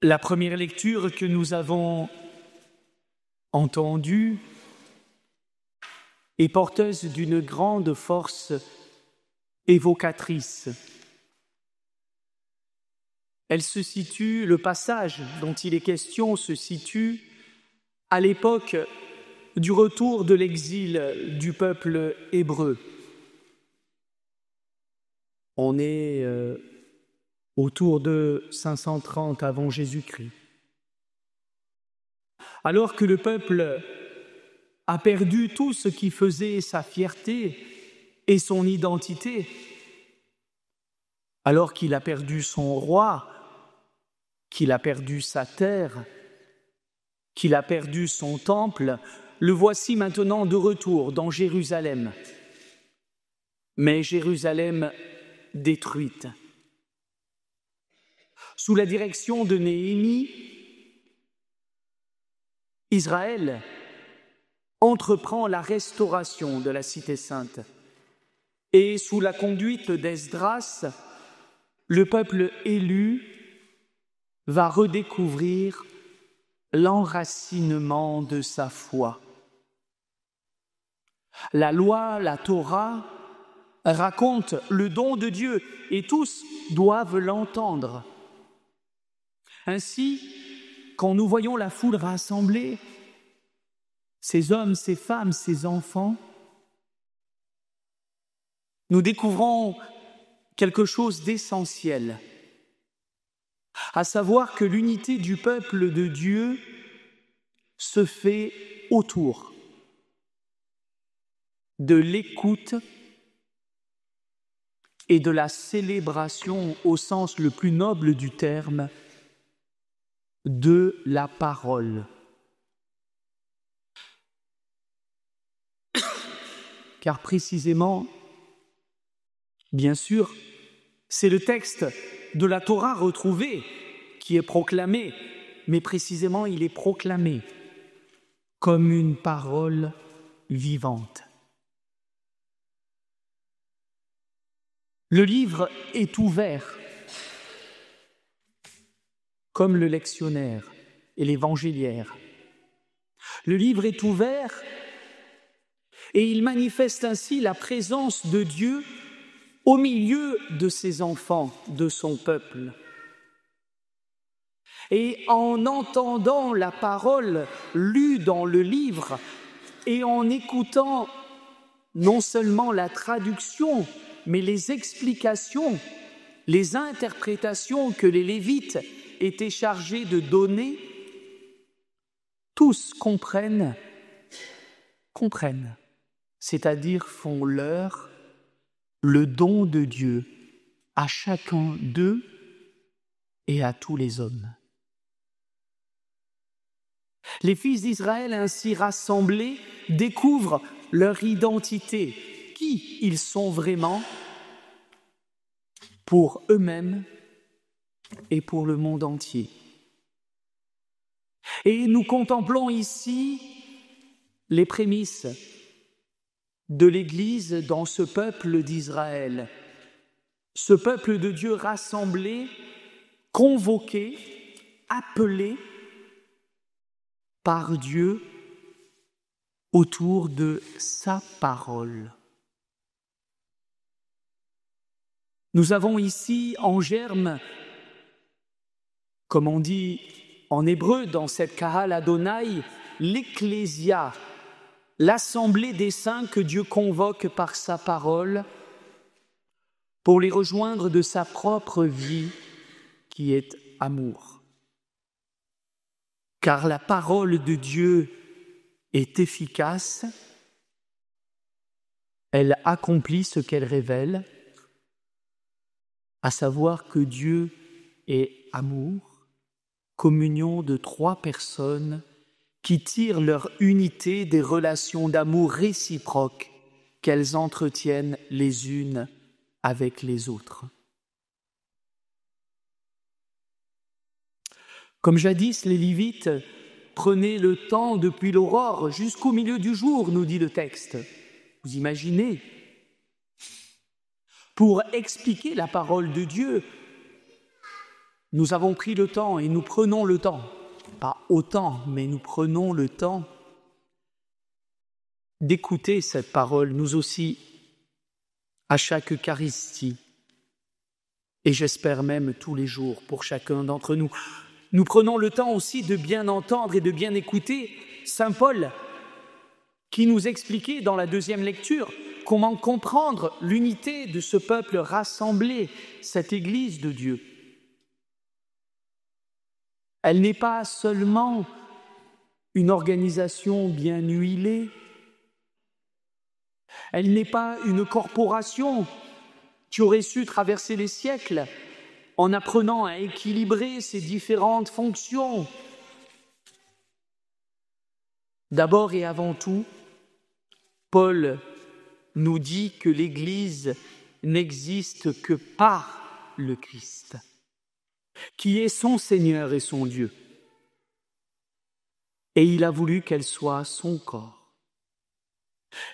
La première lecture que nous avons entendue est porteuse d'une grande force évocatrice. Le passage dont il est question se situe à l'époque du retour de l'exil du peuple hébreu. On est autour de 530 avant Jésus-Christ. Alors que le peuple a perdu tout ce qui faisait sa fierté et son identité, alors qu'il a perdu son roi, qu'il a perdu sa terre, qu'il a perdu son temple, le voici maintenant de retour dans Jérusalem. Mais Jérusalem détruite. Sous la direction de Néhémie, Israël entreprend la restauration de la Cité sainte. Et sous la conduite d'Esdras, le peuple élu va redécouvrir l'enracinement de sa foi. La loi, la Torah, raconte le don de Dieu et tous doivent l'entendre. Ainsi, quand nous voyons la foule rassemblée, ces hommes, ces femmes, ces enfants, nous découvrons quelque chose d'essentiel, à savoir que l'unité du peuple de Dieu se fait autour de l'écoute et de la célébration au sens le plus noble du terme de la parole. Car précisément, bien sûr, c'est le texte de la Torah retrouvé qui est proclamé, mais précisément il est proclamé comme une parole vivante. Le livre est ouvert, comme le lectionnaire et l'évangéliaire. Le livre est ouvert et il manifeste ainsi la présence de Dieu au milieu de ses enfants, de son peuple. Et en entendant la parole lue dans le livre et en écoutant non seulement la traduction, mais les explications, les interprétations que les Lévites étaient chargés de donner, tous comprennent, c'est-à-dire font leur le don de Dieu à chacun d'eux et à tous les hommes. Les fils d'Israël ainsi rassemblés découvrent leur identité, qui ils sont vraiment pour eux-mêmes et pour le monde entier. Et nous contemplons ici les prémices de l'Église dans ce peuple d'Israël, ce peuple de Dieu rassemblé, convoqué, appelé par Dieu autour de sa parole. Nous avons ici en germe, comme on dit en hébreu dans cette Kahal Adonai, l'Ecclésia, l'assemblée des saints que Dieu convoque par sa parole pour les rejoindre de sa propre vie qui est amour. Car la parole de Dieu est efficace, elle accomplit ce qu'elle révèle, à savoir que Dieu est amour, communion de trois personnes qui tirent leur unité des relations d'amour réciproques qu'elles entretiennent les unes avec les autres. Comme jadis, les Lévites prenaient le temps depuis l'aurore jusqu'au milieu du jour, nous dit le texte. Vous imaginez ? Pour expliquer la parole de Dieu, nous avons pris le temps et nous prenons le temps, pas autant, mais nous prenons le temps d'écouter cette parole, nous aussi, à chaque Eucharistie, et j'espère même tous les jours pour chacun d'entre nous. Nous prenons le temps aussi de bien entendre et de bien écouter Saint Paul, qui nous expliquait dans la deuxième lecture comment comprendre l'unité de ce peuple rassemblé, cette Église de Dieu. Elle n'est pas seulement une organisation bien huilée, elle n'est pas une corporation qui aurait su traverser les siècles en apprenant à équilibrer ses différentes fonctions. D'abord et avant tout, Paul nous dit que l'Église n'existe que par le Christ, qui est son Seigneur et son Dieu. Et il a voulu qu'elle soit son corps.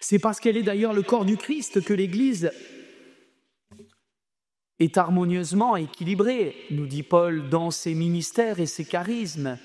C'est parce qu'elle est d'ailleurs le corps du Christ que l'Église est harmonieusement équilibrée, nous dit Paul, dans ses ministères et ses charismes,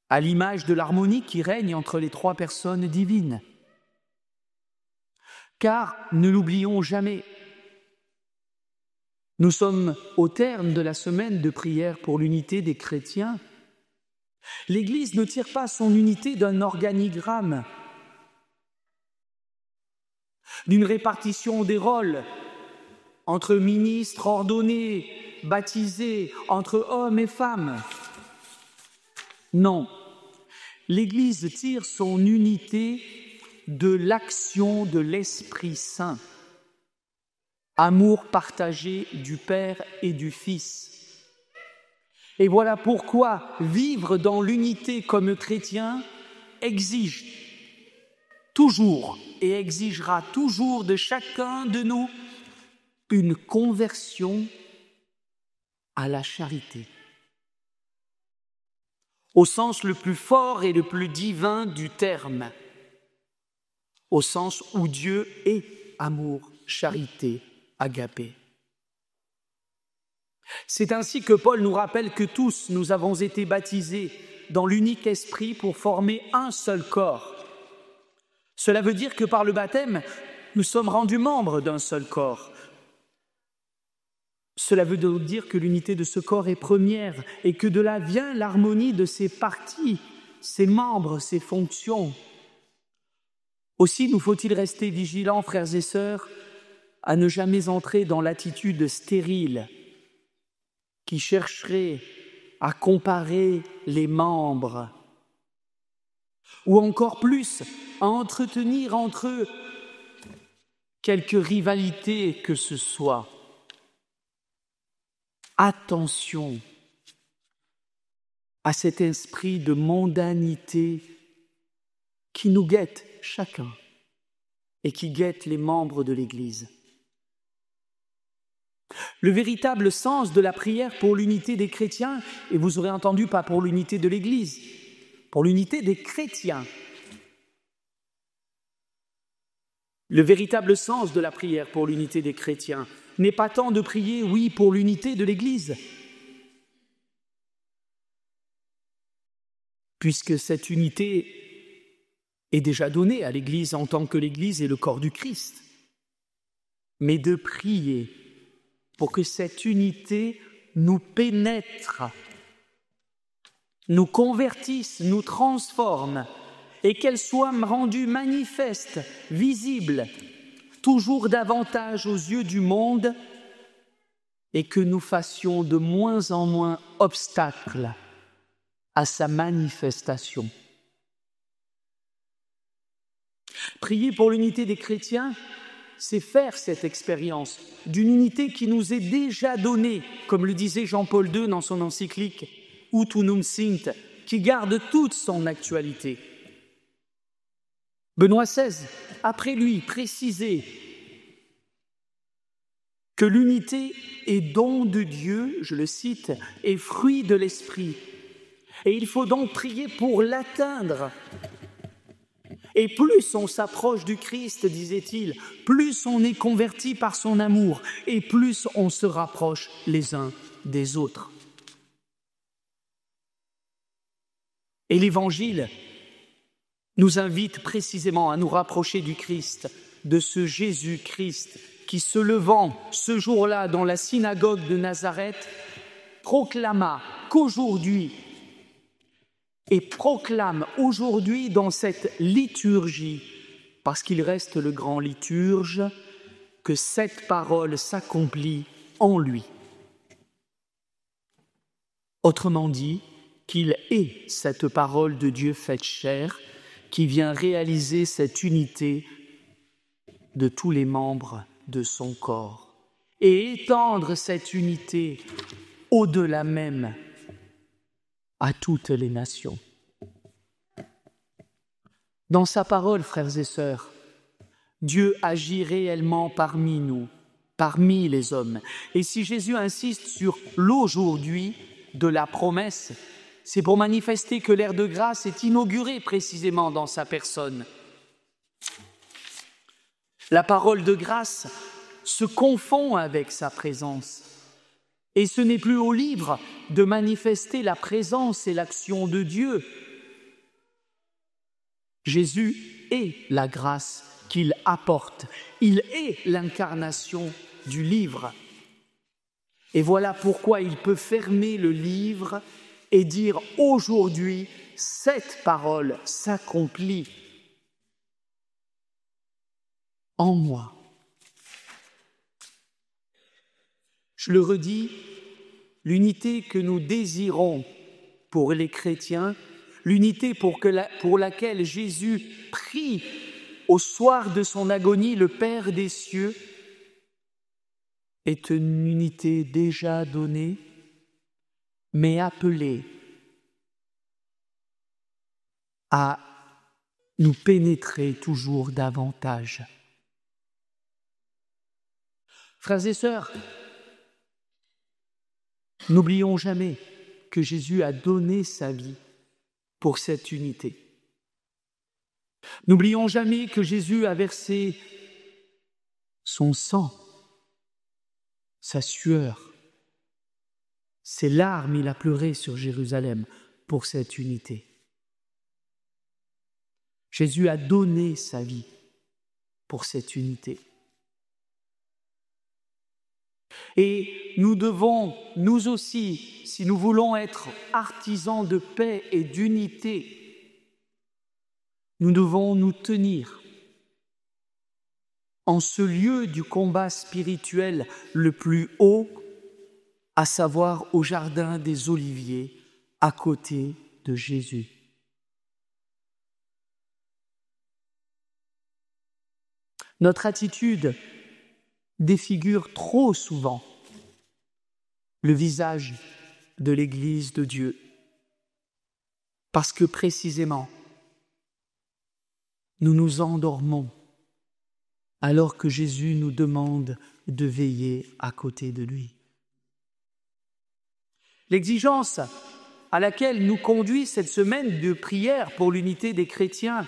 à l'image de l'harmonie qui règne entre les trois personnes divines. Car, ne l'oublions jamais, nous sommes au terme de la semaine de prière pour l'unité des chrétiens. L'Église ne tire pas son unité d'un organigramme, d'une répartition des rôles entre ministres ordonnés, baptisés, entre hommes et femmes. Non, l'Église tire son unité de l'action de l'Esprit Saint, amour partagé du Père et du Fils. Et voilà pourquoi vivre dans l'unité comme chrétien exige toujours et exigera toujours de chacun de nous une conversion à la charité, au sens le plus fort et le plus divin du terme, au sens où Dieu est amour, charité, agapé. C'est ainsi que Paul nous rappelle que tous nous avons été baptisés dans l'unique esprit pour former un seul corps. Cela veut dire que par le baptême, nous sommes rendus membres d'un seul corps. Cela veut donc dire que l'unité de ce corps est première et que de là vient l'harmonie de ses parties, ses membres, ses fonctions. Aussi nous faut-il rester vigilants, frères et sœurs, à ne jamais entrer dans l'attitude stérile qui chercherait à comparer les membres ou encore plus à entretenir entre eux quelque rivalité que ce soit. Attention à cet esprit de mondanité qui nous guette chacun et qui guette les membres de l'Église. Le véritable sens de la prière pour l'unité des chrétiens, et vous aurez entendu pas pour l'unité de l'Église, pour l'unité des chrétiens. Le véritable sens de la prière pour l'unité des chrétiens n'est pas tant de prier, oui, pour l'unité de l'Église, puisque cette unité est déjà donnée à l'Église en tant que l'Église est le corps du Christ, mais de prier pour que cette unité nous pénètre, nous convertisse, nous transforme, et qu'elle soit rendue manifeste, visible, toujours davantage aux yeux du monde, et que nous fassions de moins en moins obstacle à sa manifestation. Prier pour l'unité des chrétiens, c'est faire cette expérience d'une unité qui nous est déjà donnée, comme le disait Jean-Paul II dans son encyclique « Ut unum sint », qui garde toute son actualité. Benoît XVI, après lui, précisait que l'unité est don de Dieu, je le cite, et fruit de l'Esprit. Et il faut donc prier pour l'atteindre. Et plus on s'approche du Christ, disait-il, plus on est converti par son amour et plus on se rapproche les uns des autres. Et l'Évangile nous invite précisément à nous rapprocher du Christ, de ce Jésus-Christ qui, se levant ce jour-là dans la synagogue de Nazareth, proclama qu'aujourd'hui, et proclame aujourd'hui dans cette liturgie, parce qu'il reste le grand liturge, que cette parole s'accomplit en lui. Autrement dit, qu'il est cette parole de Dieu faite chair qui vient réaliser cette unité de tous les membres de son corps et étendre cette unité au-delà même à toutes les nations. Dans sa parole, frères et sœurs, Dieu agit réellement parmi nous, parmi les hommes. Et si Jésus insiste sur l'aujourd'hui de la promesse, c'est pour manifester que l'ère de grâce est inaugurée précisément dans sa personne. La parole de grâce se confond avec sa présence. Et ce n'est plus au livre de manifester la présence et l'action de Dieu. Jésus est la grâce qu'il apporte. Il est l'incarnation du livre. Et voilà pourquoi il peut fermer le livre et dire « Aujourd'hui, cette parole s'accomplit en moi ». Je le redis, l'unité que nous désirons pour les chrétiens, l'unité pour laquelle Jésus prie au soir de son agonie le Père des cieux, est une unité déjà donnée, mais appelée à nous pénétrer toujours davantage. Frères et sœurs, n'oublions jamais que Jésus a donné sa vie pour cette unité. N'oublions jamais que Jésus a versé son sang, sa sueur, ses larmes, il a pleuré sur Jérusalem pour cette unité. Jésus a donné sa vie pour cette unité. Et nous devons, nous aussi, si nous voulons être artisans de paix et d'unité, nous devons nous tenir en ce lieu du combat spirituel le plus haut, à savoir au jardin des Oliviers, à côté de Jésus. Notre attitude défigure trop souvent le visage de l'Église de Dieu, parce que précisément, nous nous endormons alors que Jésus nous demande de veiller à côté de lui. L'exigence à laquelle nous conduit cette semaine de prière pour l'unité des chrétiens,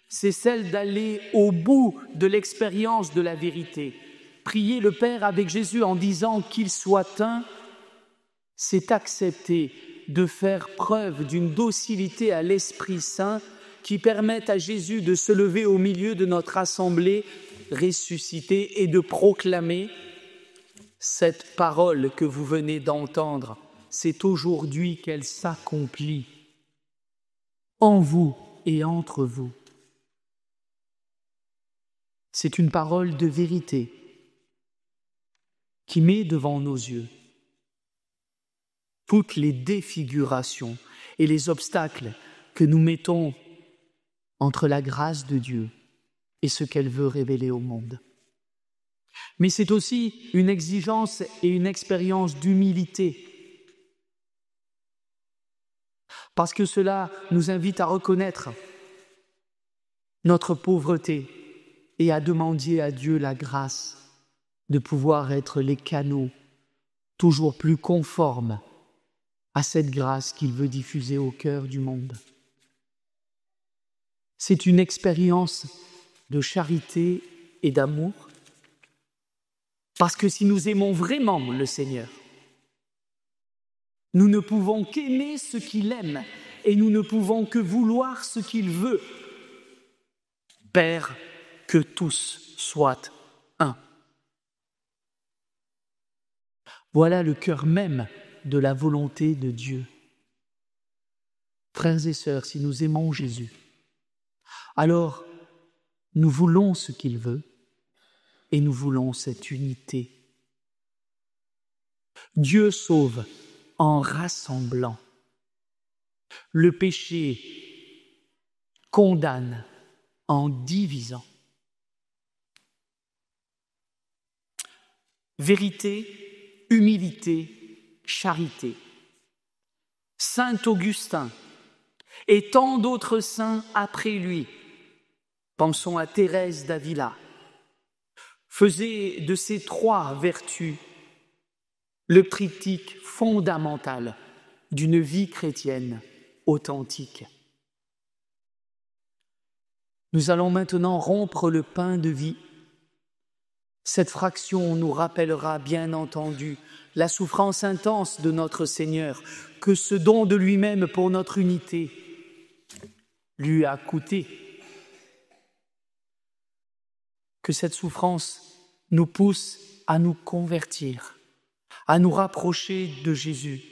c'est celle d'aller au bout de l'expérience de la vérité. Prier le Père avec Jésus en disant qu'il soit un, c'est accepter de faire preuve d'une docilité à l'Esprit Saint qui permette à Jésus de se lever au milieu de notre assemblée ressuscitée et de proclamer cette parole que vous venez d'entendre. C'est aujourd'hui qu'elle s'accomplit en vous et entre vous. C'est une parole de vérité qui met devant nos yeux toutes les défigurations et les obstacles que nous mettons entre la grâce de Dieu et ce qu'elle veut révéler au monde. Mais c'est aussi une exigence et une expérience d'humilité, parce que cela nous invite à reconnaître notre pauvreté et à demander à Dieu la grâce de pouvoir être les canaux toujours plus conformes à cette grâce qu'il veut diffuser au cœur du monde. C'est une expérience de charité et d'amour, parce que si nous aimons vraiment le Seigneur, nous ne pouvons qu'aimer ce qu'il aime, et nous ne pouvons que vouloir ce qu'il veut. Père, que tous soient un. Voilà le cœur même de la volonté de Dieu. Frères et sœurs, si nous aimons Jésus, alors nous voulons ce qu'il veut et nous voulons cette unité. Dieu sauve en rassemblant. Le péché condamne en divisant. Vérité, humilité, charité. Saint Augustin et tant d'autres saints après lui, pensons à Thérèse d'Avila, faisaient de ces trois vertus le triptyque fondamental d'une vie chrétienne authentique. Nous allons maintenant rompre le pain de vie. Cette fraction nous rappellera bien entendu la souffrance intense de notre Seigneur, que ce don de lui-même pour notre unité lui a coûté. Que cette souffrance nous pousse à nous convertir, à nous rapprocher de Jésus,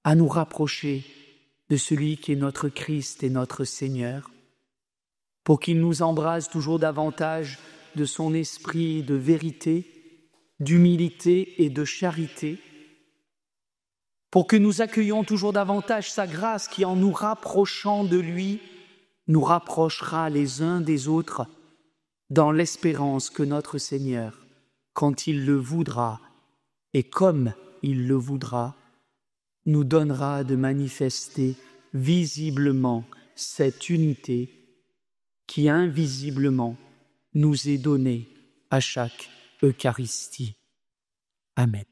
à nous rapprocher de celui qui est notre Christ et notre Seigneur, pour qu'il nous embrase toujours davantage de son esprit de vérité, d'humilité et de charité, pour que nous accueillions toujours davantage sa grâce qui, en nous rapprochant de lui, nous rapprochera les uns des autres dans l'espérance que notre Seigneur, quand il le voudra et comme il le voudra, nous donnera de manifester visiblement cette unité qui invisiblement nous est donnée à chaque Eucharistie. Amen.